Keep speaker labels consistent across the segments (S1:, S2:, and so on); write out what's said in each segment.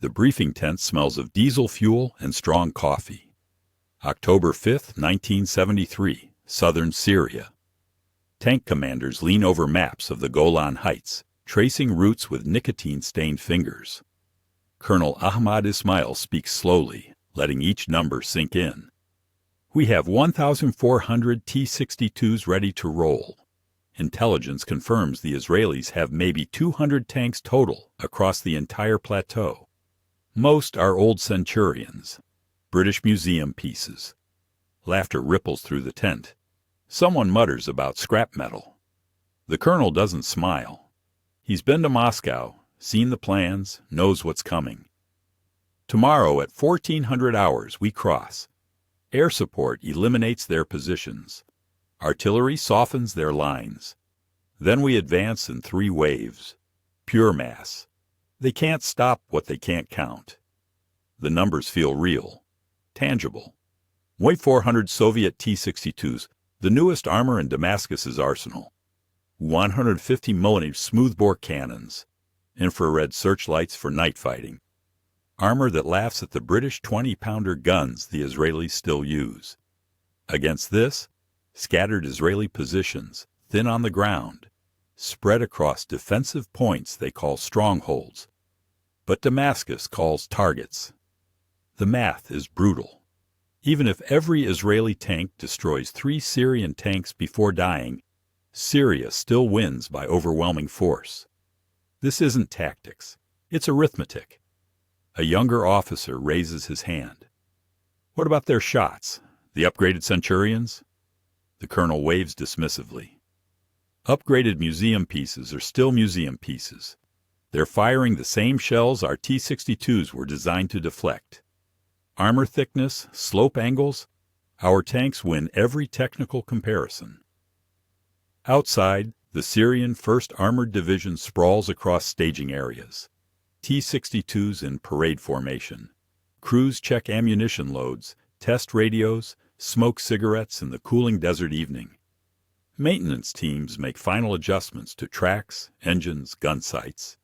S1: The briefing tent smells of diesel fuel and strong coffee. October 5, 1973, southern Syria. Tank commanders lean over maps of the Golan Heights, tracing routes with nicotine-stained fingers. Colonel Ahmad Ismail speaks slowly, letting each number sink in. We have 1,400 T-62s ready to roll. Intelligence confirms the Israelis have maybe 200 tanks total across the entire plateau. Most are old Centurions, British museum pieces. Laughter ripples through the tent. Someone mutters about scrap metal. The colonel doesn't smile. He's been to Moscow, seen the plans, knows what's coming. Tomorrow at 1400 hours we cross. Air support eliminates their positions. Artillery softens their lines. Then we advance in 3 waves. Pure mass. They can't stop what they can't count. The numbers feel real, tangible. 400 Soviet T-62s, the newest armor in Damascus's arsenal. 150mm smoothbore cannons, infrared searchlights for night fighting. Armor that laughs at the British 20-pounder guns the Israelis still use. Against this, scattered Israeli positions, thin on the ground, spread across defensive points they call strongholds. But Damascus calls targets. The math is brutal. Even if every Israeli tank destroys 3 Syrian tanks before dying, Syria still wins by overwhelming force. This isn't tactics. It's arithmetic. A younger officer raises his hand. What about their shots? The upgraded Centurions? The colonel waves dismissively. Upgraded museum pieces are still museum pieces. They're firing the same shells our T-62s were designed to deflect. Armor thickness, slope angles, our tanks win every technical comparison. Outside, the Syrian 1st Armored Division sprawls across staging areas. T-62s in parade formation. Crews check ammunition loads, test radios, smoke cigarettes in the cooling desert evening. Maintenance teams make final adjustments to tracks, engines, gun sights.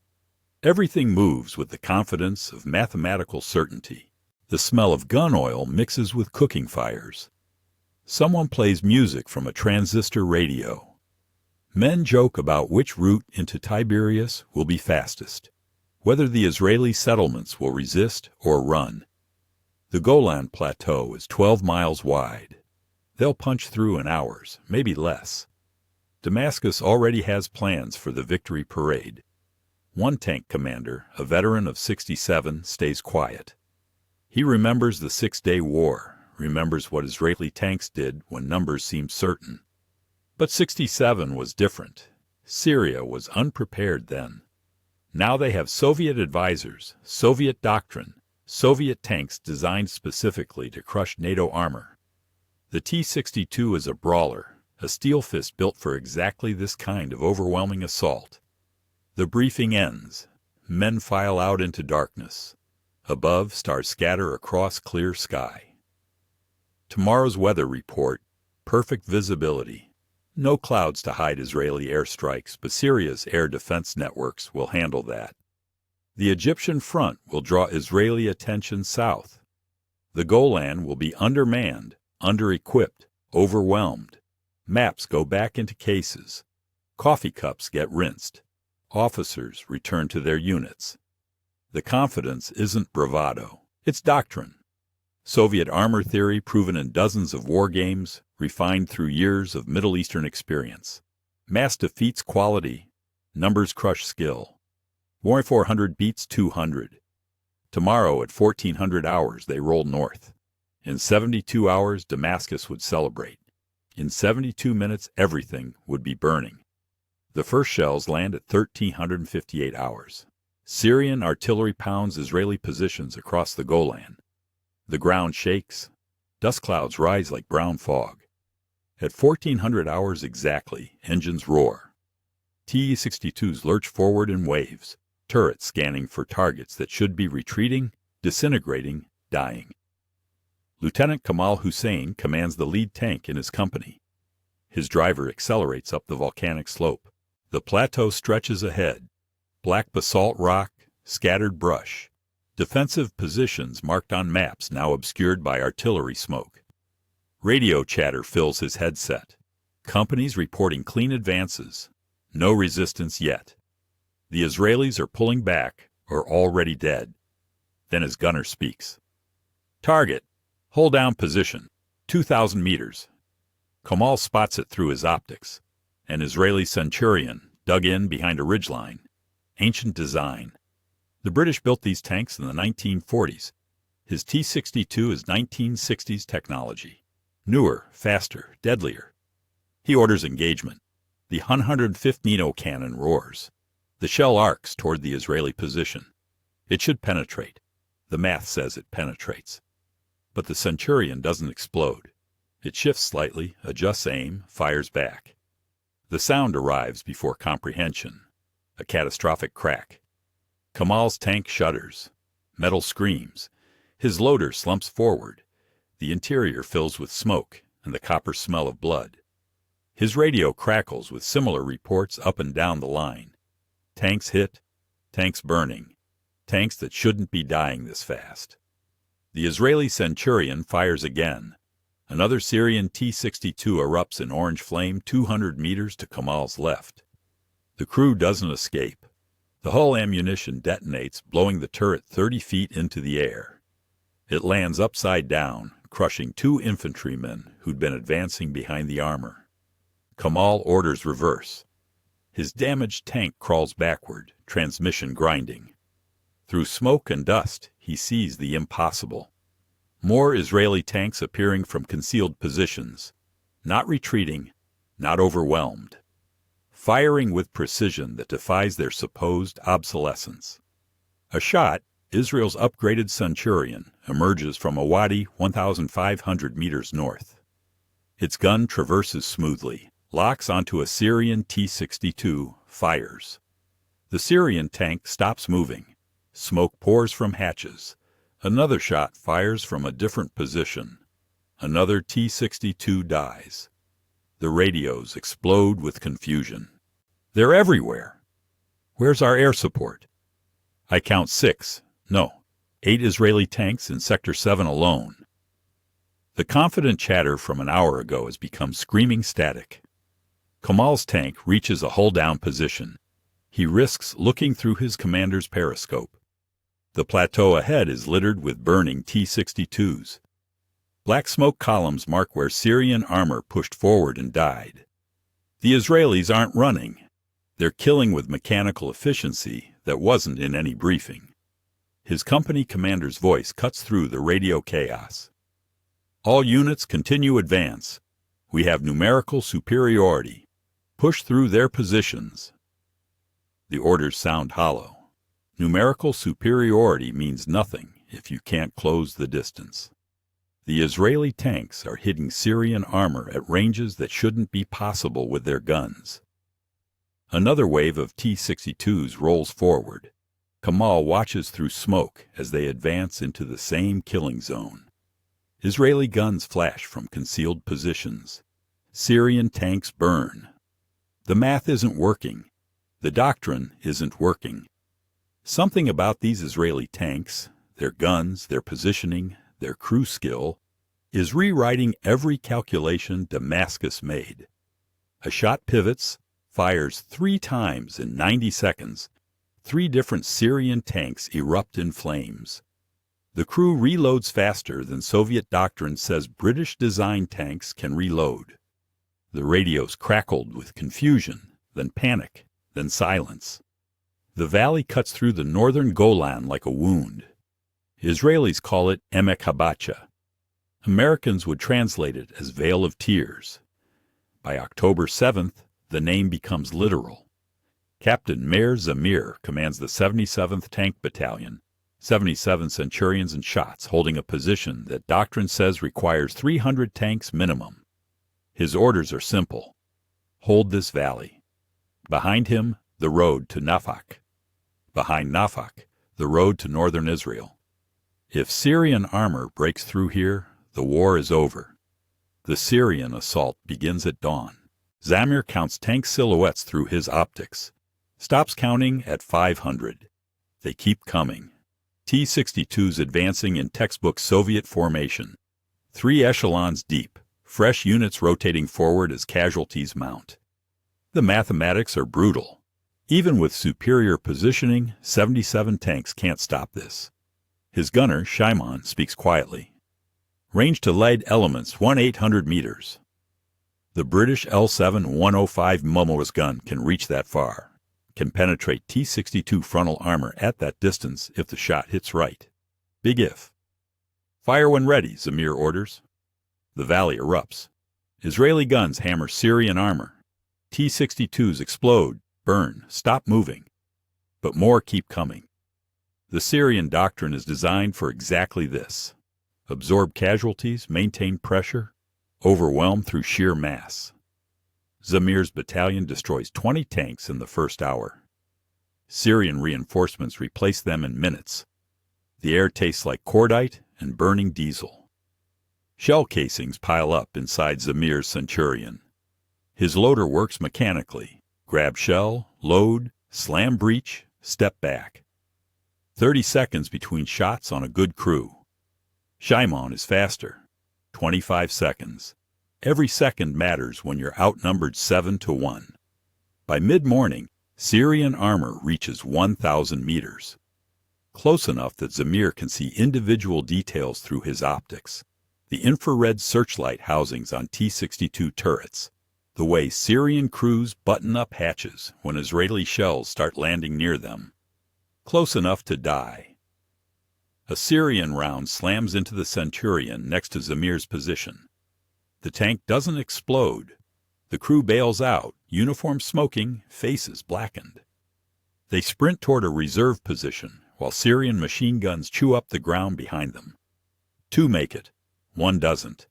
S1: Everything moves with the confidence of mathematical certainty. The smell of gun oil mixes with cooking fires. Someone plays music from a transistor radio. Men joke about which route into Tiberias will be fastest, whether the Israeli settlements will resist or run. The Golan Plateau is 12 miles wide. They'll punch through in hours, maybe less. Damascus already has plans for the victory parade. One tank commander, a veteran of 67, stays quiet. He remembers the 6-day war, remembers what Israeli tanks did when numbers seemed certain. But 67 was different. Syria was unprepared then. Now they have Soviet advisors, Soviet doctrine, Soviet tanks designed specifically to crush NATO armor. The T-62 is a brawler, a steel fist built for exactly this kind of overwhelming assault. The briefing ends. Men file out into darkness. Above, stars scatter across clear sky. Tomorrow's weather report: perfect visibility. No clouds to hide Israeli airstrikes, but Syria's air defense networks will handle that. The Egyptian front will draw Israeli attention south. The Golan will be undermanned, under-equipped, overwhelmed. Maps go back into cases. Coffee cups get rinsed. Officers return to their units. The confidence isn't bravado, it's doctrine. Soviet armor theory proven in dozens of war games, refined through years of Middle Eastern experience. Mass defeats quality, numbers crush skill. 400 beats 200. Tomorrow at 1400 hours they roll north. In 72 hours Damascus would celebrate. In 72 minutes everything would be burning. The first shells land at 1358 hours. Syrian artillery pounds Israeli positions across the Golan. The ground shakes. Dust clouds rise like brown fog. At 1400 hours exactly, engines roar. T-62s lurch forward in waves, turrets scanning for targets that should be retreating, disintegrating, dying. Lieutenant Kamal Hussein commands the lead tank in his company. His driver accelerates up the volcanic slope. The plateau stretches ahead. Black basalt rock, scattered brush. Defensive positions marked on maps now obscured by artillery smoke. Radio chatter fills his headset. Companies reporting clean advances. No resistance yet. The Israelis are pulling back or already dead. Then his gunner speaks. Target. Hold down position. 2,000 meters. Kamal spots it through his optics. An Israeli Centurion dug in behind a ridgeline. Ancient design. The British built these tanks in the 1940s. His T-62 is 1960s technology. Newer, faster, deadlier. He orders engagement. The 115 cannon roars. The shell arcs toward the Israeli position. It should penetrate. The math says it penetrates. But the Centurion doesn't explode. It shifts slightly, adjusts aim, fires back. The sound arrives before comprehension. A catastrophic crack. Kamal's tank shudders. Metal screams. His loader slumps forward. The interior fills with smoke and the copper smell of blood. His radio crackles with similar reports up and down the line. Tanks hit, tanks burning, tanks that shouldn't be dying this fast. The Israeli Centurion fires again. Another Syrian T-62 erupts in orange flame 200 meters to Kamal's left. The crew doesn't escape. The hull ammunition detonates, blowing the turret 30 feet into the air. It lands upside down, crushing 2 infantrymen who'd been advancing behind the armor. Kamal orders reverse. His damaged tank crawls backward, transmission grinding. Through smoke and dust, he sees the impossible. More Israeli tanks appearing from concealed positions, not retreating, not overwhelmed. Firing with precision that defies their supposed obsolescence. A shot, Israel's upgraded Centurion emerges from a wadi 1,500 meters north. Its gun traverses smoothly, locks onto a Syrian T-62, fires. The Syrian tank stops moving. Smoke pours from hatches. Another shot fires from a different position. Another T-62 dies. The radios explode with confusion. They're everywhere. Where's our air support? I count 6, no, 8 Israeli tanks in Sector 7 alone. The confident chatter from an hour ago has become screaming static. Kamal's tank reaches a hull-down position. He risks looking through his commander's periscope. The plateau ahead is littered with burning T-62s. Black smoke columns mark where Syrian armor pushed forward and died. The Israelis aren't running. They're killing with mechanical efficiency that wasn't in any briefing. His company commander's voice cuts through the radio chaos. All units continue advance. We have numerical superiority. Push through their positions. The orders sound hollow. Numerical superiority means nothing if you can't close the distance. The Israeli tanks are hitting Syrian armor at ranges that shouldn't be possible with their guns. Another wave of T-62s rolls forward. Kamal watches through smoke as they advance into the same killing zone. Israeli guns flash from concealed positions. Syrian tanks burn. The math isn't working. The doctrine isn't working. Something about these Israeli tanks, their guns, their positioning, their crew skill, is rewriting every calculation Damascus made. A shot pivots, fires 3 times in 90 seconds. 3 different Syrian tanks erupt in flames. The crew reloads faster than Soviet doctrine says British-designed tanks can reload. The radios crackled with confusion, then panic, then silence. The valley cuts through the northern Golan like a wound. Israelis call it Emek Habacha. Americans would translate it as Vale of Tears. By October 7th, the name becomes literal. Captain Meir Zamir commands the 77th Tank Battalion, 77 Centurions and Shots, holding a position that doctrine says requires 300 tanks minimum. His orders are simple. Hold this valley. Behind him, the road to Nafak. Behind Nafak, the road to northern Israel. If Syrian armor breaks through here, the war is over. The Syrian assault begins at dawn. Zamir counts tank silhouettes through his optics. Stops counting at 500. They keep coming. T-62s advancing in textbook Soviet formation. 3 echelons deep, fresh units rotating forward as casualties mount. The mathematics are brutal. Even with superior positioning, 77 tanks can't stop this. His gunner, Shimon, speaks quietly. Range to lead elements 1,800 meters. The British L7 105 Mumos gun can reach that far, can penetrate T-62 frontal armor at that distance if the shot hits right. Big if. Fire when ready, Zamir orders. The valley erupts. Israeli guns hammer Syrian armor. T-62s explode, burn, stop moving. But more keep coming. The Syrian doctrine is designed for exactly this. Absorb casualties, maintain pressure, overwhelm through sheer mass. Zamir's battalion destroys 20 tanks in the first hour. Syrian reinforcements replace them in minutes. The air tastes like cordite and burning diesel. Shell casings pile up inside Zamir's Centurion. His loader works mechanically. Grab shell, load, slam breech, step back. 30 seconds between shots on a good crew. Shimon is faster. 25 seconds. Every second matters when you're outnumbered 7-1. By mid-morning, Syrian armor reaches 1,000 meters. Close enough that Zamir can see individual details through his optics. The infrared searchlight housings on T-62 turrets. The way Syrian crews button up hatches when Israeli shells start landing near them. Close enough to die. A Syrian round slams into the Centurion next to Zamir's position. The tank doesn't explode. The crew bails out, uniforms smoking, faces blackened. They sprint toward a reserve position, while Syrian machine guns chew up the ground behind them. 2 make it. 1 doesn't.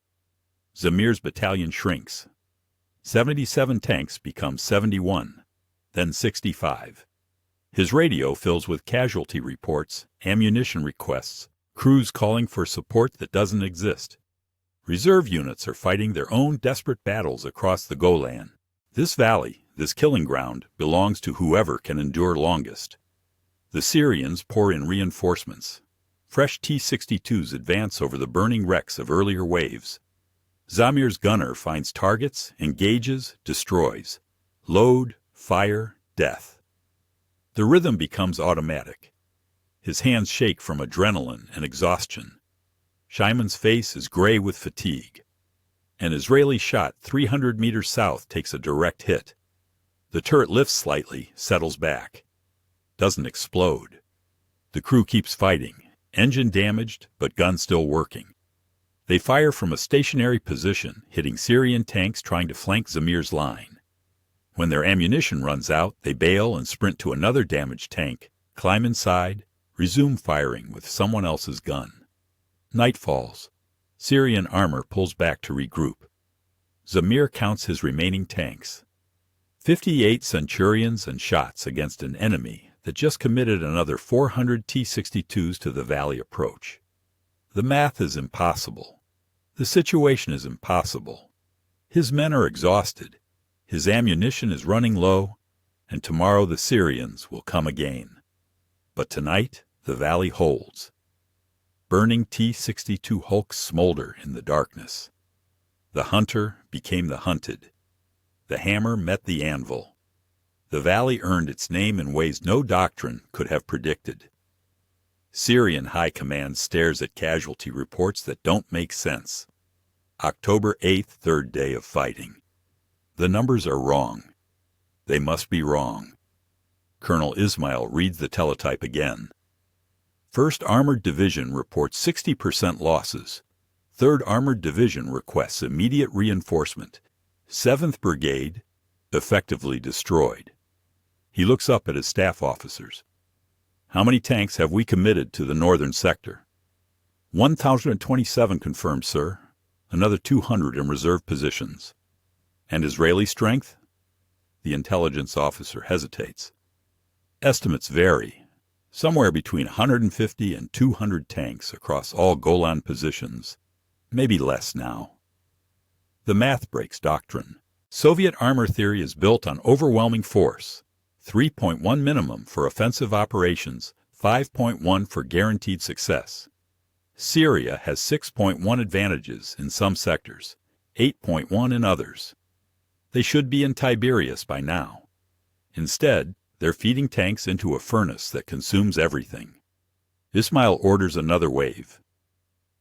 S1: Zamir's battalion shrinks. 77 tanks become 71, then 65. His radio fills with casualty reports, ammunition requests, crews calling for support that doesn't exist. Reserve units are fighting their own desperate battles across the Golan. This valley, this killing ground, belongs to whoever can endure longest. The Syrians pour in reinforcements. Fresh T-62s advance over the burning wrecks of earlier waves. Zamir's gunner finds targets, engages, destroys. Load, fire, death. The rhythm becomes automatic. His hands shake from adrenaline and exhaustion. Shimon's face is gray with fatigue. An Israeli shot 300 meters south takes a direct hit. The turret lifts slightly, settles back. Doesn't explode. The crew keeps fighting. Engine damaged, but gun still working. They fire from a stationary position, hitting Syrian tanks trying to flank Zamir's line. When their ammunition runs out, they bail and sprint to another damaged tank, climb inside, resume firing with someone else's gun. Night falls. Syrian armor pulls back to regroup. Zamir counts his remaining tanks. 58 Centurions and Shots against an enemy that just committed another 400 T-62s to the valley approach. The math is impossible. The situation is impossible. His men are exhausted. His ammunition is running low, and tomorrow the Syrians will come again. But tonight, the valley holds. Burning T-62 hulks smolder in the darkness. The hunter became the hunted. The hammer met the anvil. The valley earned its name in ways no doctrine could have predicted. Syrian high command stares at casualty reports that don't make sense. October 8th, 3rd day of fighting. The numbers are wrong. They must be wrong. Colonel Ismail reads the teletype again. 1st Armored Division reports 60% losses. 3rd Armored Division requests immediate reinforcement. 7th Brigade, effectively destroyed. He looks up at his staff officers. How many tanks have we committed to the northern sector? 1,027 confirmed, sir. Another 200 in reserve positions. And Israeli strength? The intelligence officer hesitates. Estimates vary. Somewhere between 150 and 200 tanks across all Golan positions. Maybe less now. The math breaks doctrine. Soviet armor theory is built on overwhelming force. 3.1 minimum for offensive operations, 5.1 for guaranteed success. Syria has 6.1 advantages in some sectors, 8.1 in others. They should be in Tiberias by now. Instead, they're feeding tanks into a furnace that consumes everything. Ismail orders another wave.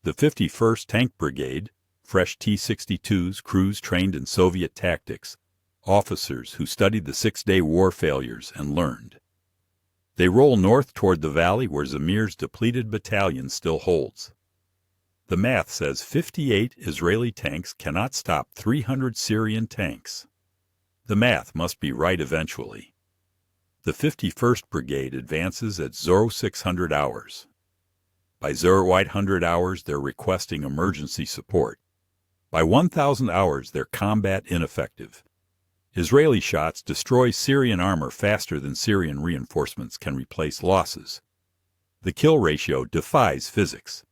S1: The 51st Tank Brigade, fresh T-62s, crews trained in Soviet tactics, officers who studied the six-day war failures and learned. They roll north toward the valley where Zamir's depleted battalion still holds. The math says 58 Israeli tanks cannot stop 300 Syrian tanks. The math must be right eventually. The 51st Brigade advances at 0600 hours. By 0800 hours, they're requesting emergency support. By 1000 hours, they're combat ineffective. Israeli shots destroy Syrian armor faster than Syrian reinforcements can replace losses. The kill ratio defies physics.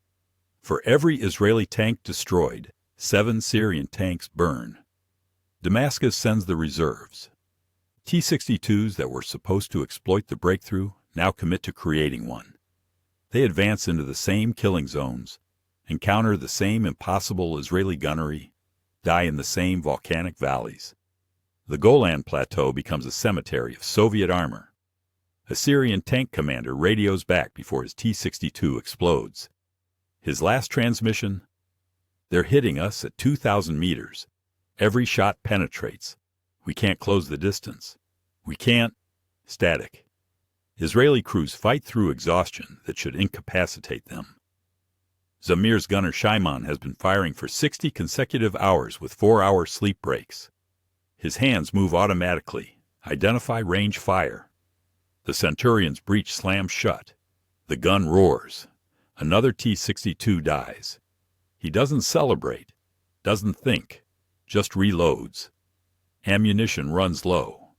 S1: For every Israeli tank destroyed, 7 Syrian tanks burn. Damascus sends the reserves. T-62s that were supposed to exploit the breakthrough now commit to creating one. They advance into the same killing zones, encounter the same impossible Israeli gunnery, die in the same volcanic valleys. The Golan Plateau becomes a cemetery of Soviet armor. A Syrian tank commander radios back before his T-62 explodes. His last transmission: "They're hitting us at 2,000 meters. Every shot penetrates. We can't close the distance. We can't." Static. Israeli crews fight through exhaustion that should incapacitate them. Zamir's gunner Shimon has been firing for 60 consecutive hours with 4-hour sleep breaks. His hands move automatically. Identify range fire. The Centurion's breech slams shut. The gun roars. Another T-62 dies. He doesn't celebrate, doesn't think, just reloads. Ammunition runs low.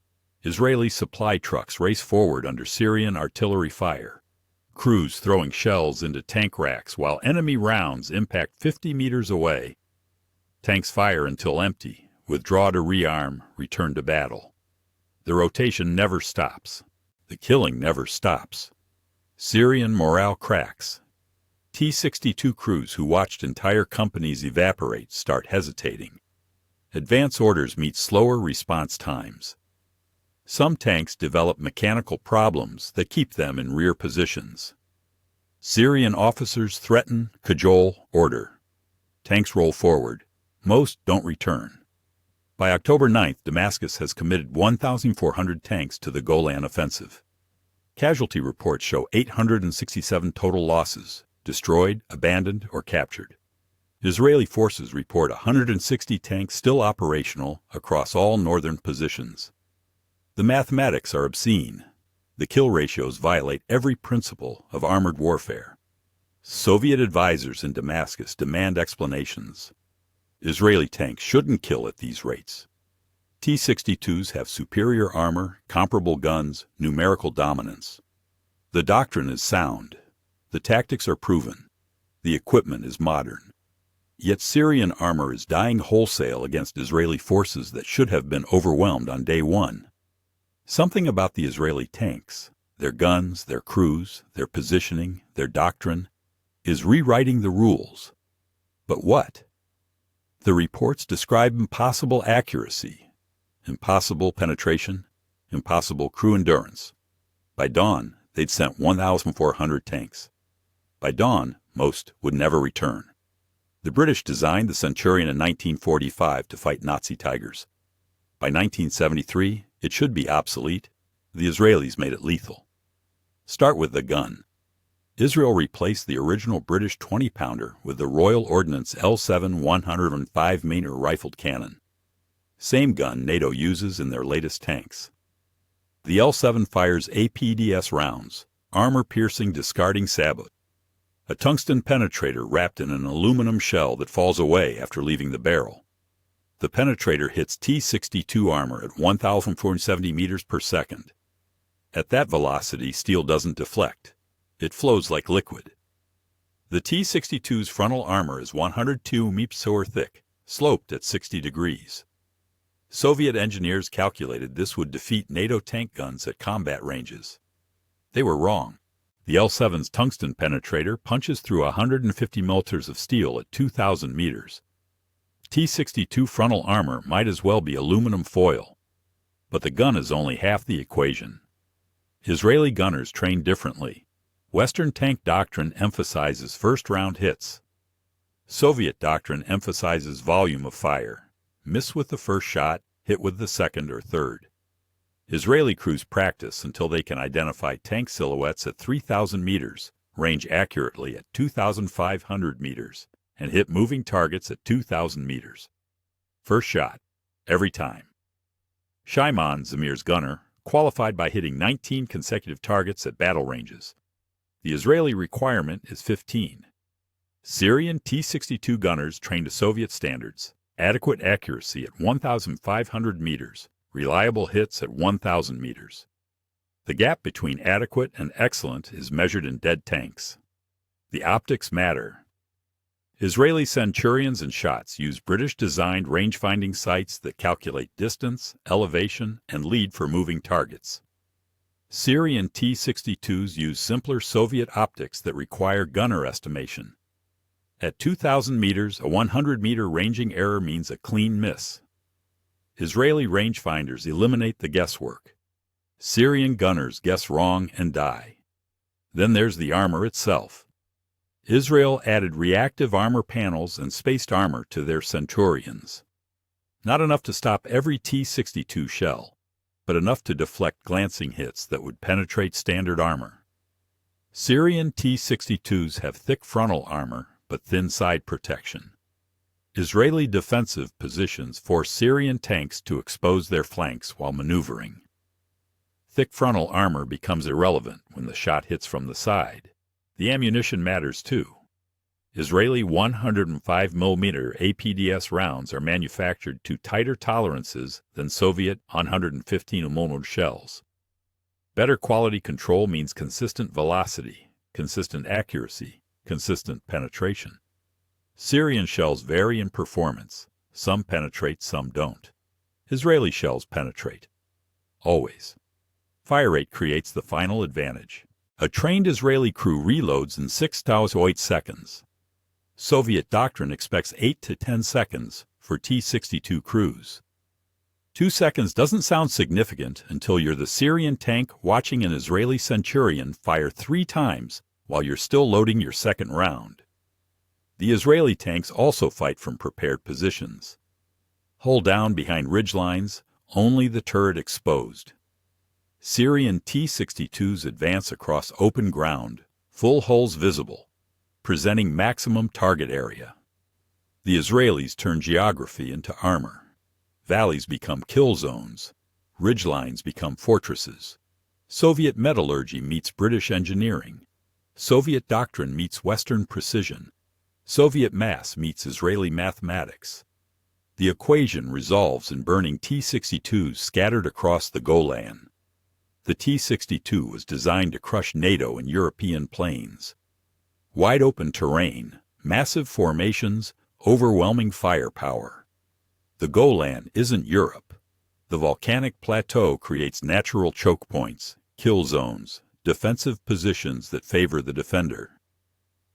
S1: Israeli supply trucks race forward under Syrian artillery fire. Crews throwing shells into tank racks while enemy rounds impact 50 meters away. Tanks fire until empty, withdraw to rearm, return to battle. The rotation never stops. The killing never stops. Syrian morale cracks. T-62 crews who watched entire companies evaporate start hesitating. Advance orders meet slower response times. Some tanks develop mechanical problems that keep them in rear positions. Syrian officers threaten, cajole, order. Tanks roll forward. Most don't return. By October 9th, Damascus has committed 1,400 tanks to the Golan offensive. Casualty reports show 867 total losses, destroyed, abandoned, or captured. Israeli forces report 160 tanks still operational across all northern positions. The mathematics are obscene. The kill ratios violate every principle of armored warfare. Soviet advisors in Damascus demand explanations. Israeli tanks shouldn't kill at these rates. T-62s have superior armor, comparable guns, numerical dominance. The doctrine is sound. The tactics are proven. The equipment is modern. Yet Syrian armor is dying wholesale against Israeli forces that should have been overwhelmed on day one. Something about the Israeli tanks, their guns, their crews, their positioning, their doctrine, is rewriting the rules. But what? The reports describe impossible accuracy, impossible penetration, impossible crew endurance. By dawn, they'd sent 1,400 tanks. By dawn, most would never return. The British designed the Centurion in 1945 to fight Nazi tigers. By 1973, it should be obsolete. The Israelis made it lethal. Start with the gun. Israel replaced the original British 20-pounder with the Royal Ordnance L7 105-meter rifled cannon. Same gun NATO uses in their latest tanks. The L7 fires APDS rounds, armor-piercing discarding sabot, a tungsten penetrator wrapped in an aluminum shell that falls away after leaving the barrel. The penetrator hits T-62 armor at 1,470 meters per second. At that velocity, steel doesn't deflect. It flows like liquid. The T-62's frontal armor is 102 mpsor thick, sloped at 60 degrees. Soviet engineers calculated this would defeat NATO tank guns at combat ranges. They were wrong. The L-7's tungsten penetrator punches through 150 millimeters of steel at 2,000 meters. T-62 frontal armor might as well be aluminum foil. But the gun is only half the equation. Israeli gunners train differently. Western tank doctrine emphasizes first-round hits. Soviet doctrine emphasizes volume of fire. Miss with the first shot, hit with the second or third. Israeli crews practice until they can identify tank silhouettes at 3,000 meters, range accurately at 2,500 meters, and hit moving targets at 2,000 meters. First shot, every time. Shimon, Zamir's gunner, qualified by hitting 19 consecutive targets at battle ranges. The Israeli requirement is 15. Syrian T-62 gunners trained to Soviet standards, adequate accuracy at 1,500 meters, reliable hits at 1,000 meters. The gap between adequate and excellent is measured in dead tanks. The optics matter. Israeli Centurions and Shots use British-designed range-finding sights that calculate distance, elevation, and lead for moving targets. Syrian T-62s use simpler Soviet optics that require gunner estimation. At 2,000 meters, a 100-meter ranging error means a clean miss. Israeli rangefinders eliminate the guesswork. Syrian gunners guess wrong and die. Then there's the armor itself. Israel added reactive armor panels and spaced armor to their Centurions. Not enough to stop every T-62 shell, but enough to deflect glancing hits that would penetrate standard armor. Syrian T-62s have thick frontal armor, but thin side protection. Israeli defensive positions force Syrian tanks to expose their flanks while maneuvering. Thick frontal armor becomes irrelevant when the shot hits from the side. The ammunition matters too. Israeli 105mm APDS rounds are manufactured to tighter tolerances than Soviet 115mm shells. Better quality control means consistent velocity, consistent accuracy, consistent penetration. Syrian shells vary in performance. Some penetrate, some don't. Israeli shells penetrate. Always. Fire rate creates the final advantage. A trained Israeli crew reloads in 6 to 8 seconds. Soviet doctrine expects 8 to 10 seconds for T-62 crews. 2 seconds doesn't sound significant until you're the Syrian tank watching an Israeli Centurion fire 3 times while you're still loading your second round. The Israeli tanks also fight from prepared positions. Hull down behind ridgelines, only the turret exposed. Syrian T-62s advance across open ground, full hulls visible, presenting maximum target area. The Israelis turn geography into armor. Valleys become kill zones. Ridgelines become fortresses. Soviet metallurgy meets British engineering. Soviet doctrine meets Western precision. Soviet mass meets Israeli mathematics. The equation resolves in burning T-62s scattered across the Golan. The T-62 was designed to crush NATO and European plains. Wide open terrain, massive formations, overwhelming firepower. The Golan isn't Europe. The volcanic plateau creates natural choke points, kill zones, defensive positions that favor the defender.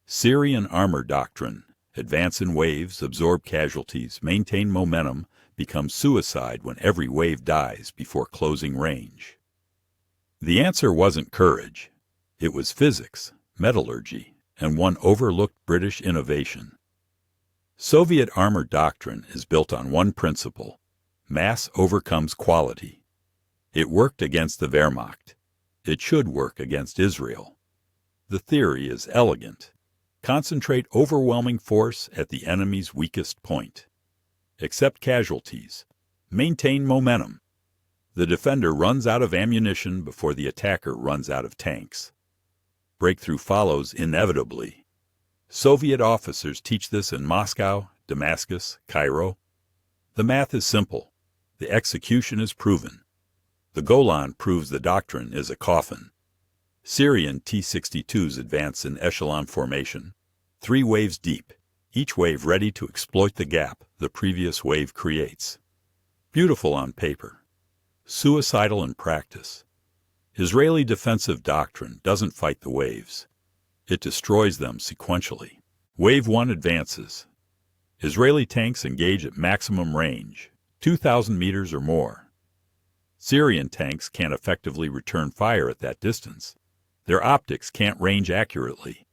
S1: Syrian armor doctrine: advance in waves, absorb casualties, maintain momentum, becomes suicide when every wave dies before closing range. The answer wasn't courage. It was physics, metallurgy, and one overlooked British innovation. Soviet armor doctrine is built on one principle: mass overcomes quality. It worked against the Wehrmacht. It should work against Israel. The theory is elegant. Concentrate overwhelming force at the enemy's weakest point. Accept casualties. Maintain momentum. The defender runs out of ammunition before the attacker runs out of tanks. Breakthrough follows inevitably. Soviet officers teach this in Moscow, Damascus, Cairo. The math is simple. The execution is proven. The Golan proves the doctrine is a coffin. Syrian T-62s advance in echelon formation, 3 waves deep, each wave ready to exploit the gap the previous wave creates. Beautiful on paper, suicidal in practice. Israeli defensive doctrine doesn't fight the waves. It destroys them sequentially. Wave 1 advances. Israeli tanks engage at maximum range, 2,000 meters or more. Syrian tanks can't effectively return fire at that distance. Their optics can't range accurately.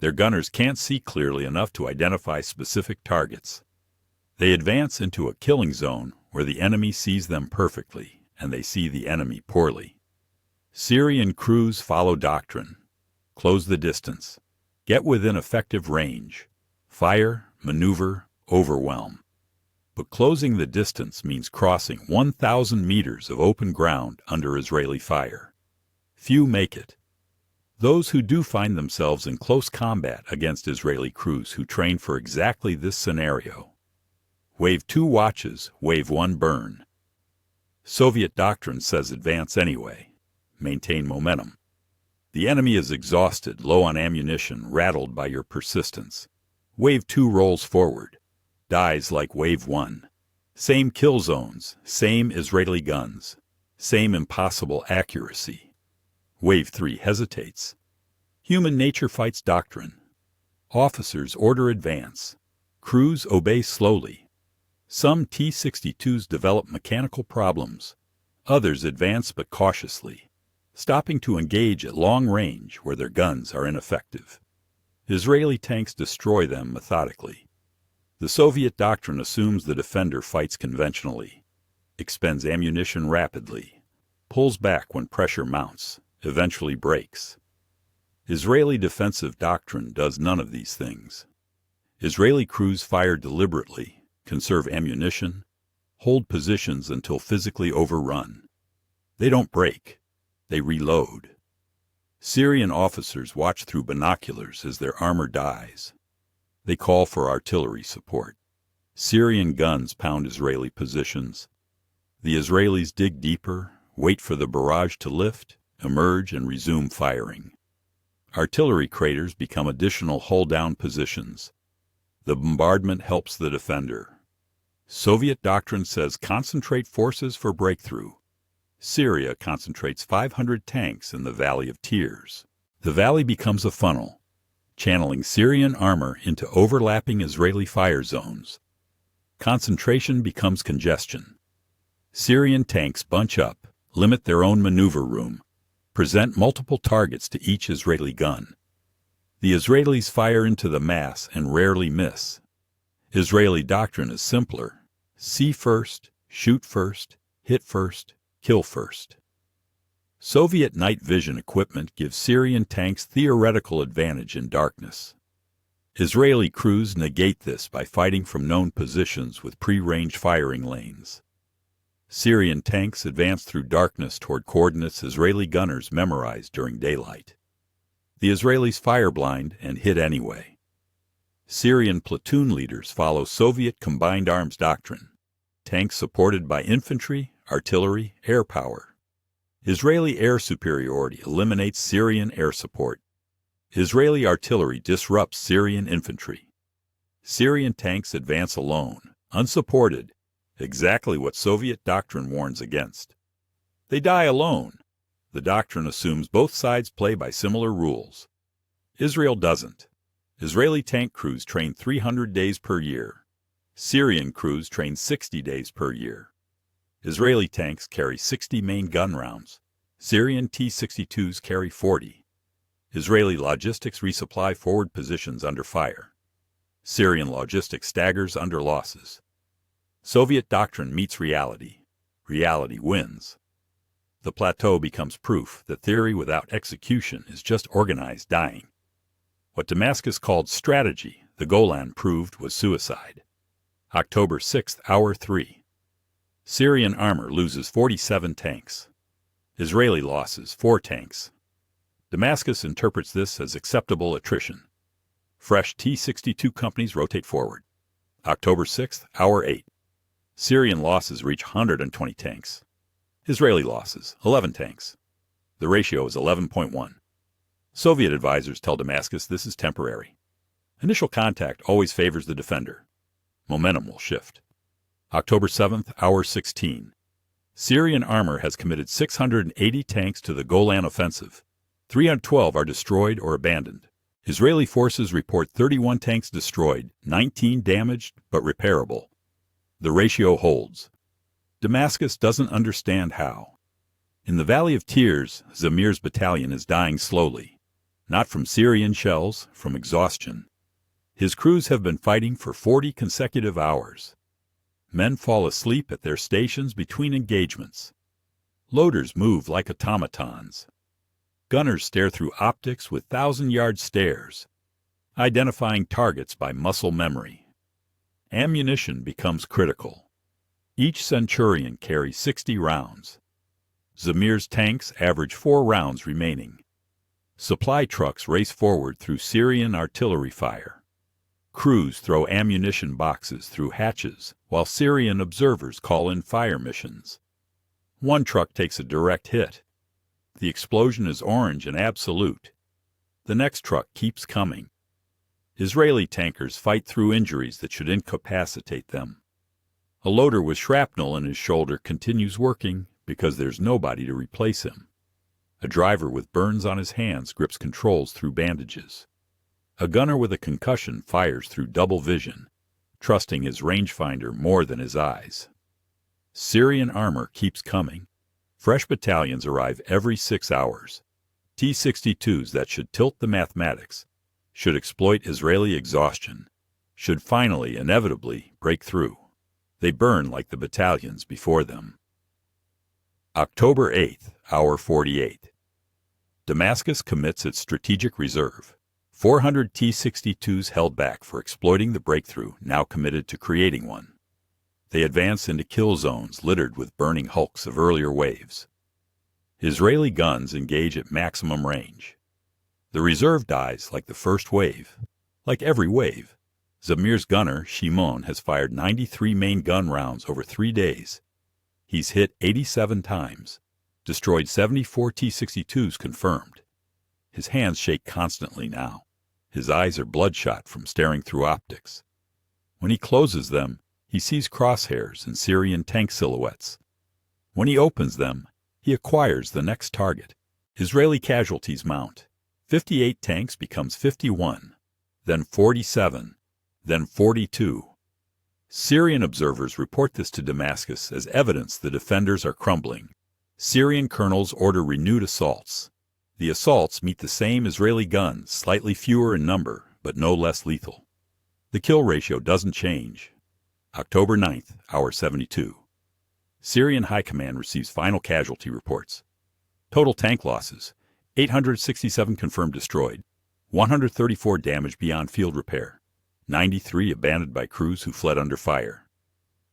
S1: Their gunners can't see clearly enough to identify specific targets. They advance into a killing zone where the enemy sees them perfectly, and they see the enemy poorly. Syrian crews follow doctrine. Close the distance. Get within effective range. Fire, maneuver, overwhelm. But closing the distance means crossing 1,000 meters of open ground under Israeli fire. Few make it. Those who do find themselves in close combat against Israeli crews who train for exactly this scenario. Wave 2 watches, Wave 1 burn. Soviet doctrine says advance anyway. Maintain momentum. The enemy is exhausted, low on ammunition, rattled by your persistence. Wave 2 rolls forward. Dies like Wave 1. Same kill zones, same Israeli guns, same impossible accuracy. Wave 3 hesitates. Human nature fights doctrine. Officers order advance. Crews obey slowly. Some T-62s develop mechanical problems. Others advance but cautiously, stopping to engage at long range where their guns are ineffective. Israeli tanks destroy them methodically. The Soviet doctrine assumes the defender fights conventionally, expends ammunition rapidly, pulls back when pressure mounts, eventually breaks. Israeli defensive doctrine does none of these things. Israeli crews fire deliberately, conserve ammunition, hold positions until physically overrun. They don't break. They reload. Syrian officers watch through binoculars as their armor dies. They call for artillery support. Syrian guns pound Israeli positions. The Israelis dig deeper, wait for the barrage to lift, emerge, and resume firing. Artillery craters become additional hull-down positions. The bombardment helps the defender. Soviet doctrine says concentrate forces for breakthrough. Syria concentrates 500 tanks in the Valley of Tears. The valley becomes a funnel, channeling Syrian armor into overlapping Israeli fire zones. Concentration becomes congestion. Syrian tanks bunch up, limit their own maneuver room, present multiple targets to each Israeli gun. The Israelis fire into the mass and rarely miss. Israeli doctrine is simpler. See first, shoot first, hit first, kill first. Soviet night vision equipment gives Syrian tanks theoretical advantage in darkness. Israeli crews negate this by fighting from known positions with pre-range firing lanes. Syrian tanks advance through darkness toward coordinates Israeli gunners memorized during daylight. The Israelis fire blind and hit anyway. Syrian platoon leaders follow Soviet combined arms doctrine. Tanks supported by infantry, artillery, air power. Israeli air superiority eliminates Syrian air support. Israeli artillery disrupts Syrian infantry. Syrian tanks advance alone, unsupported, exactly what Soviet doctrine warns against. They die alone. The doctrine assumes both sides play by similar rules. Israel doesn't. Israeli tank crews train 300 days per year. Syrian crews train 60 days per year. Israeli tanks carry 60 main gun rounds. Syrian T-62s carry 40. Israeli logistics resupply forward positions under fire. Syrian logistics staggers under losses. Soviet doctrine meets reality. Reality wins. The plateau becomes proof that theory without execution is just organized dying. What Damascus called strategy, the Golan proved was suicide. October 6th, Hour 3. Syrian armor loses 47 tanks. Israeli losses 4 tanks. Damascus interprets this as acceptable attrition. Fresh T-62 companies rotate forward. October 6th, Hour 8. Syrian losses reach 120 tanks. Israeli losses, 11 tanks. The ratio is 11.1. Soviet advisors tell Damascus this is temporary. Initial contact always favors the defender. Momentum will shift. October 7th, Hour 16. Syrian armor has committed 680 tanks to the Golan offensive. 312 are destroyed or abandoned. Israeli forces report 31 tanks destroyed, 19 damaged but repairable. The ratio holds. Damascus doesn't understand how. In the Valley of Tears, Zamir's battalion is dying slowly. Not from Syrian shells, from exhaustion. His crews have been fighting for 40 consecutive hours. Men fall asleep at their stations between engagements. Loaders move like automatons. Gunners stare through optics with thousand-yard stares, identifying targets by muscle memory. Ammunition becomes critical. Each Centurion carries 60 rounds. Zamir's tanks average 4 rounds remaining. Supply trucks race forward through Syrian artillery fire. Crews throw ammunition boxes through hatches while Syrian observers call in fire missions. One truck takes a direct hit. The explosion is orange and absolute. The next truck keeps coming. Israeli tankers fight through injuries that should incapacitate them. A loader with shrapnel in his shoulder continues working because there's nobody to replace him. A driver with burns on his hands grips controls through bandages. A gunner with a concussion fires through double vision, trusting his rangefinder more than his eyes. Syrian armor keeps coming. Fresh battalions arrive every 6 hours. T-62s that should tilt the mathematics, should exploit Israeli exhaustion, should finally, inevitably, break through. They burn like the battalions before them. October 8th, hour 48. Damascus commits its strategic reserve. 400 T-62s held back for exploiting the breakthrough, now committed to creating one. They advance into kill zones littered with burning hulks of earlier waves. Israeli guns engage at maximum range. The reserve dies like the first wave. Like every wave, Zamir's gunner, Shimon, has fired 93 main gun rounds over 3 days. He's hit 87 times, destroyed 74 T-62s confirmed. His hands shake constantly now. His eyes are bloodshot from staring through optics. When he closes them, he sees crosshairs and Syrian tank silhouettes. When he opens them, he acquires the next target. Israeli casualties mount. 58 tanks becomes 51, then 47, then 42. Syrian observers report this to Damascus as evidence the defenders are crumbling. Syrian colonels order renewed assaults. The assaults meet the same Israeli guns, slightly fewer in number, but no less lethal. The kill ratio doesn't change. October 9th, hour 72. Syrian High Command receives final casualty reports. Total tank losses: 867 confirmed destroyed, 134 damaged beyond field repair, 93 abandoned by crews who fled under fire.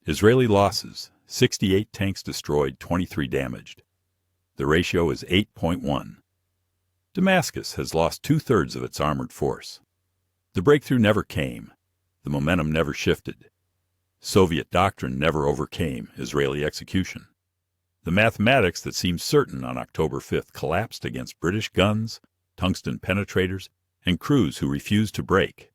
S1: Israeli losses: 68 tanks destroyed, 23 damaged. The ratio is 8.1. Damascus has lost 2/3 of its armored force. The breakthrough never came. The momentum never shifted. Soviet doctrine never overcame Israeli execution. The mathematics that seemed certain on October 5th collapsed against British guns, tungsten penetrators, and crews who refused to break.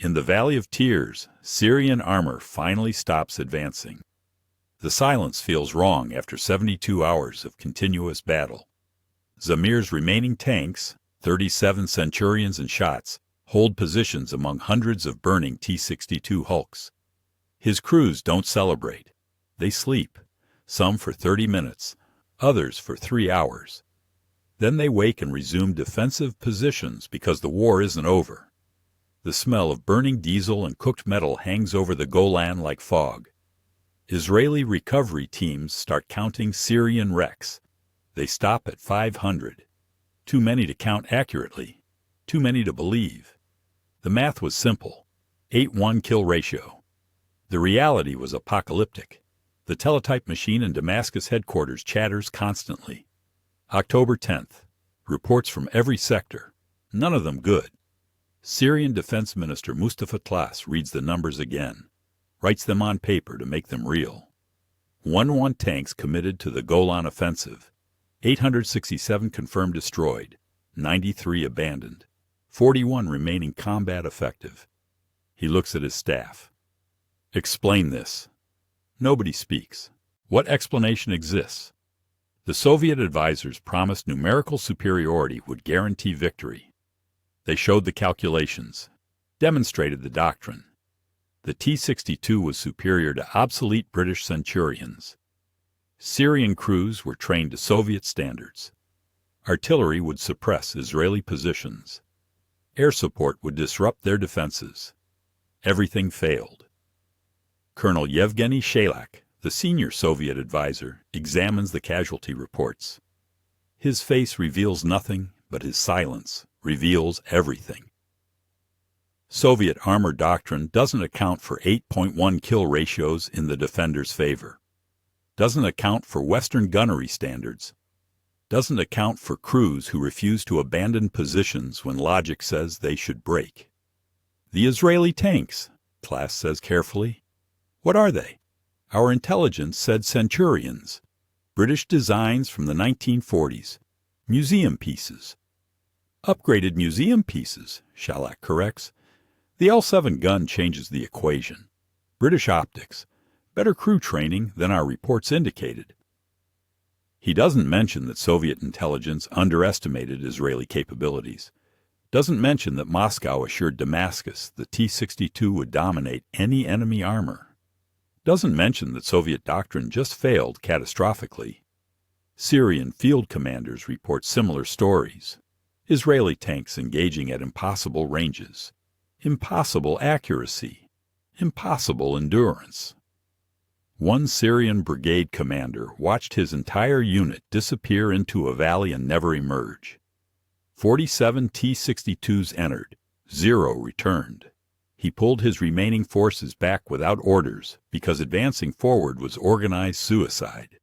S1: In the Valley of Tears, Syrian armor finally stops advancing. The silence feels wrong after 72 hours of continuous battle. Zamir's remaining tanks, 37 Centurions and Shots, hold positions among hundreds of burning T-62 hulks. His crews don't celebrate. They sleep, some for 30 minutes, others for 3 hours. Then they wake and resume defensive positions because the war isn't over. The smell of burning diesel and cooked metal hangs over the Golan like fog. Israeli recovery teams start counting Syrian wrecks. They stop at 500. Too many to count accurately. Too many to believe. The math was simple. 8-1 kill ratio. The reality was apocalyptic. The teletype machine in Damascus headquarters chatters constantly. October 10th. Reports from every sector. None of them good. Syrian Defense Minister Mustafa Tlass reads the numbers again. Writes them on paper to make them real. 1-1 tanks committed to the Golan offensive. 867 confirmed destroyed. 93 abandoned. 41 remaining combat effective. He looks at his staff. Explain this. Nobody speaks. What explanation exists? The Soviet advisors promised numerical superiority would guarantee victory. They showed the calculations, demonstrated the doctrine. The T-62 was superior to obsolete British Centurions. Syrian crews were trained to Soviet standards. Artillery would suppress Israeli positions. Air support would disrupt their defenses. Everything failed. Colonel Yevgeny Shelak, the senior Soviet advisor, examines the casualty reports. His face reveals nothing, but his silence reveals everything. Soviet armor doctrine doesn't account for 8.1 kill ratios in the defender's favor. Doesn't account for Western gunnery standards. Doesn't account for crews who refuse to abandon positions when logic says they should break. The Israeli tanks, Class says carefully. What are they? Our intelligence said Centurions. British designs from the 1940s. Museum pieces. Upgraded museum pieces, Shelak corrects. The L7 gun changes the equation. British optics. Better crew training than our reports indicated. He doesn't mention that Soviet intelligence underestimated Israeli capabilities. Doesn't mention that Moscow assured Damascus the T-62 would dominate any enemy armor. Doesn't mention that Soviet doctrine just failed catastrophically. Syrian field commanders report similar stories. Israeli tanks engaging at impossible ranges. Impossible accuracy. Impossible endurance. One Syrian brigade commander watched his entire unit disappear into a valley and never emerge. 47 T-62s entered, 0 returned. He pulled his remaining forces back without orders because advancing forward was organized suicide.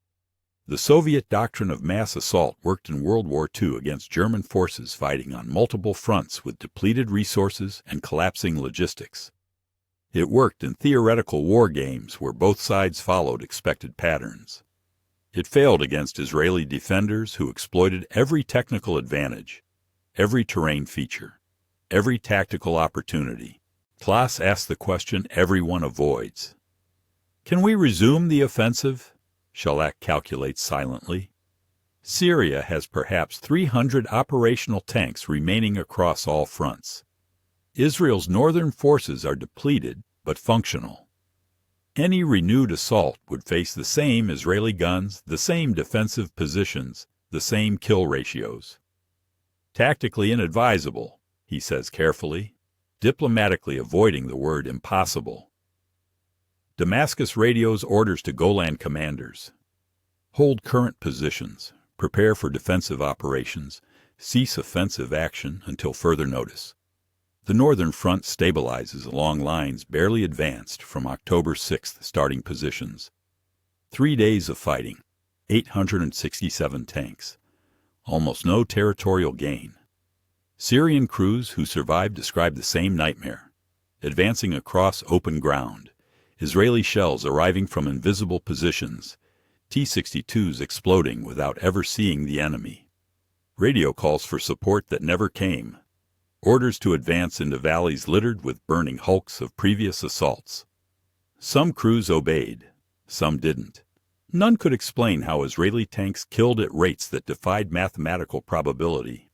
S1: The Soviet doctrine of mass assault worked in World War II against German forces fighting on multiple fronts with depleted resources and collapsing logistics. It worked in theoretical war games where both sides followed expected patterns. It failed against Israeli defenders who exploited every technical advantage, every terrain feature, every tactical opportunity. Klaas asks the question everyone avoids. Can we resume the offensive? Shelak calculates silently. Syria has perhaps 300 operational tanks remaining across all fronts. Israel's northern forces are depleted but functional. Any renewed assault would face the same Israeli guns, the same defensive positions, the same kill ratios. Tactically inadvisable, he says carefully, diplomatically avoiding the word impossible. Damascus radios orders to Golan commanders. Hold current positions, prepare for defensive operations, cease offensive action until further notice. The northern front stabilizes along lines barely advanced from October 6th starting positions. 3 days of fighting, 867 tanks. Almost no territorial gain. Syrian crews who survived describe the same nightmare. Advancing across open ground. Israeli shells arriving from invisible positions. T-62s exploding without ever seeing the enemy. Radio calls for support that never came. Orders to advance into valleys littered with burning hulks of previous assaults. Some crews obeyed, some didn't. None could explain how Israeli tanks killed at rates that defied mathematical probability.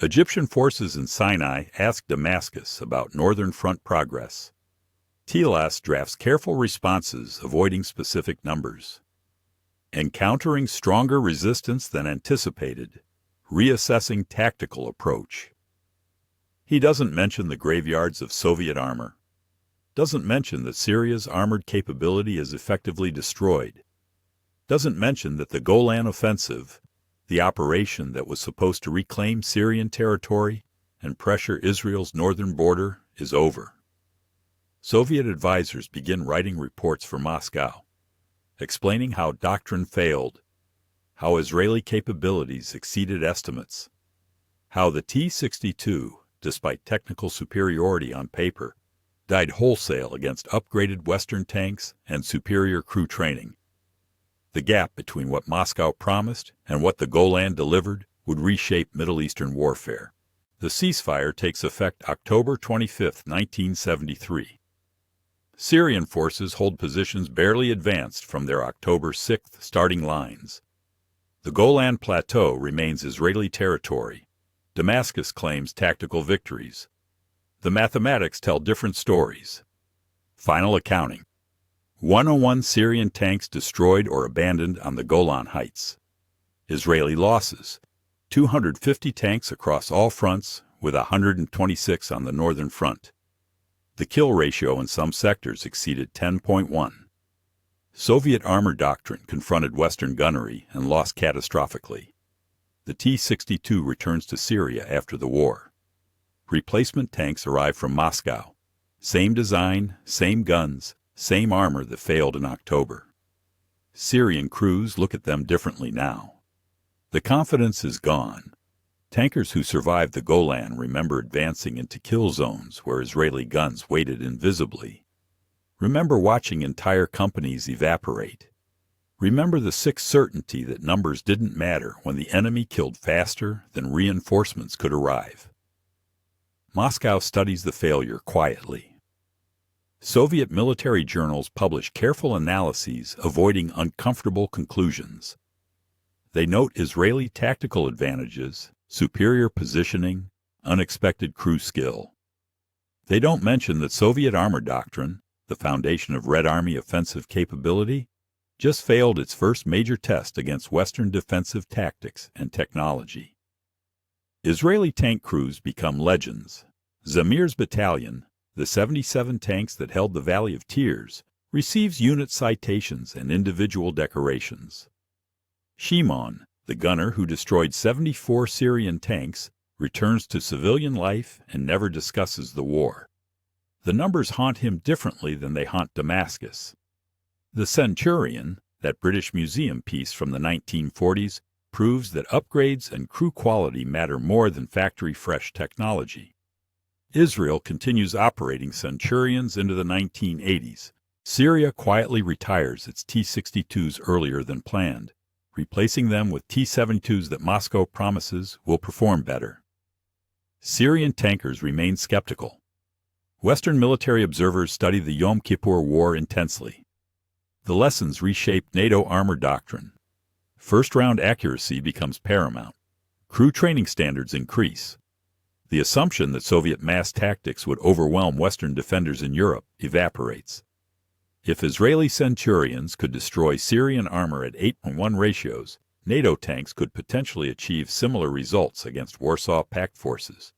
S1: Egyptian forces in Sinai asked Damascus about northern front progress. TLS drafts careful responses avoiding specific numbers. Encountering stronger resistance than anticipated. Reassessing tactical approach. He doesn't mention the graveyards of Soviet armor. Doesn't mention that Syria's armored capability is effectively destroyed. Doesn't mention that the Golan offensive, the operation that was supposed to reclaim Syrian territory and pressure Israel's northern border, is over. Soviet advisors begin writing reports for Moscow, explaining how doctrine failed, how Israeli capabilities exceeded estimates, how the T-62, despite technical superiority on paper, died wholesale against upgraded Western tanks and superior crew training. The gap between what Moscow promised and what the Golan delivered would reshape Middle Eastern warfare. The ceasefire takes effect October 25, 1973. Syrian forces hold positions barely advanced from their October 6th starting lines. The Golan Plateau remains Israeli territory. Damascus claims tactical victories. The mathematics tell different stories. Final accounting. 101 Syrian tanks destroyed or abandoned on the Golan Heights. Israeli losses. 250 tanks across all fronts, with 126 on the northern front. The kill ratio in some sectors exceeded 10.1. Soviet armor doctrine confronted Western gunnery and lost catastrophically. The T-62 returns to Syria after the war. Replacement tanks arrive from Moscow. Same design, same guns, same armor that failed in October. Syrian crews look at them differently now. The confidence is gone. Tankers who survived the Golan remember advancing into kill zones where Israeli guns waited invisibly. Remember watching entire companies evaporate. Remember the sick certainty that numbers didn't matter when the enemy killed faster than reinforcements could arrive. Moscow studies the failure quietly. Soviet military journals publish careful analyses avoiding uncomfortable conclusions. They note Israeli tactical advantages, superior positioning, unexpected crew skill. They don't mention that Soviet armor doctrine, the foundation of Red Army offensive capability, just failed its first major test against Western defensive tactics and technology. Israeli tank crews become legends. Zamir's battalion, the 77 tanks that held the Valley of Tears, receives unit citations and individual decorations. Shimon, the gunner who destroyed 74 Syrian tanks, returns to civilian life and never discusses the war. The numbers haunt him differently than they haunt Damascus. The Centurion, that British museum piece from the 1940s, proves that upgrades and crew quality matter more than factory-fresh technology. Israel continues operating Centurions into the 1980s. Syria quietly retires its T-62s earlier than planned, replacing them with T-72s that Moscow promises will perform better. Syrian tankers remain skeptical. Western military observers study the Yom Kippur War intensely. The lessons reshaped NATO armor doctrine. First-round accuracy becomes paramount. Crew training standards increase. The assumption that Soviet mass tactics would overwhelm Western defenders in Europe evaporates. If Israeli Centurions could destroy Syrian armor at 8:1 ratios, NATO tanks could potentially achieve similar results against Warsaw Pact forces.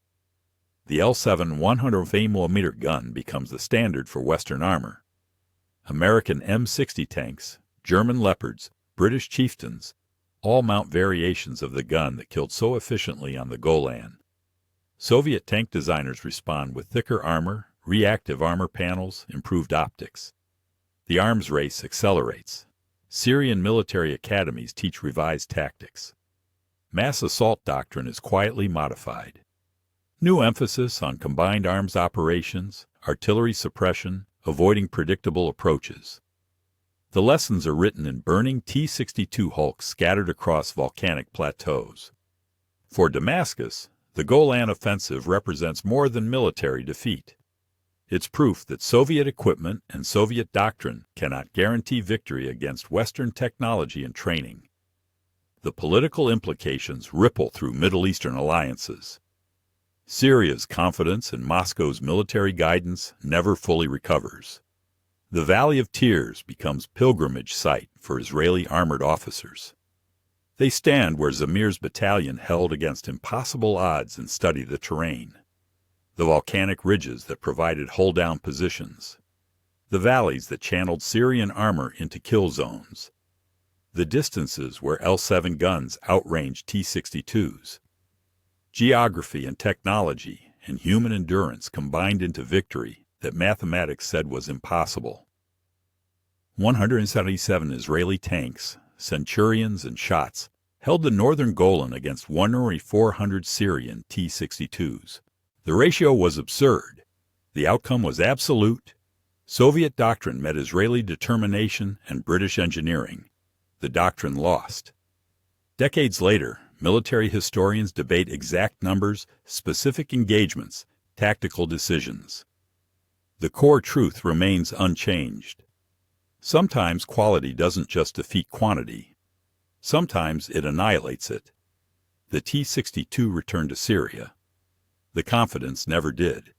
S1: The L7 100mm gun becomes the standard for Western armor. American M60 tanks, German Leopards, British Chieftains, all mount variations of the gun that killed so efficiently on the Golan. Soviet tank designers respond with thicker armor, reactive armor panels, improved optics. The arms race accelerates. Syrian military academies teach revised tactics. Mass assault doctrine is quietly modified. New emphasis on combined arms operations, artillery suppression, avoiding predictable approaches. The lessons are written in burning T-62 hulks scattered across volcanic plateaus. For Damascus, the Golan offensive represents more than military defeat. It's proof that Soviet equipment and Soviet doctrine cannot guarantee victory against Western technology and training. The political implications ripple through Middle Eastern alliances. Syria's confidence in Moscow's military guidance never fully recovers. The Valley of Tears becomes pilgrimage site for Israeli armored officers. They stand where Zamir's battalion held against impossible odds and study the terrain. The volcanic ridges that provided hold-down positions. The valleys that channeled Syrian armor into kill zones. The distances where L7 guns outranged T-62s. Geography and technology and human endurance combined into victory that mathematics said was impossible. 177 Israeli tanks, Centurions and Shots, held the northern Golan against 400 Syrian T-62s. The ratio was absurd. The outcome was absolute. Soviet doctrine met Israeli determination and British engineering. The doctrine lost. Decades later, military historians debate exact numbers, specific engagements, tactical decisions. The core truth remains unchanged. Sometimes quality doesn't just defeat quantity. Sometimes it annihilates it. The T-62 returned to Syria. The confidence never did.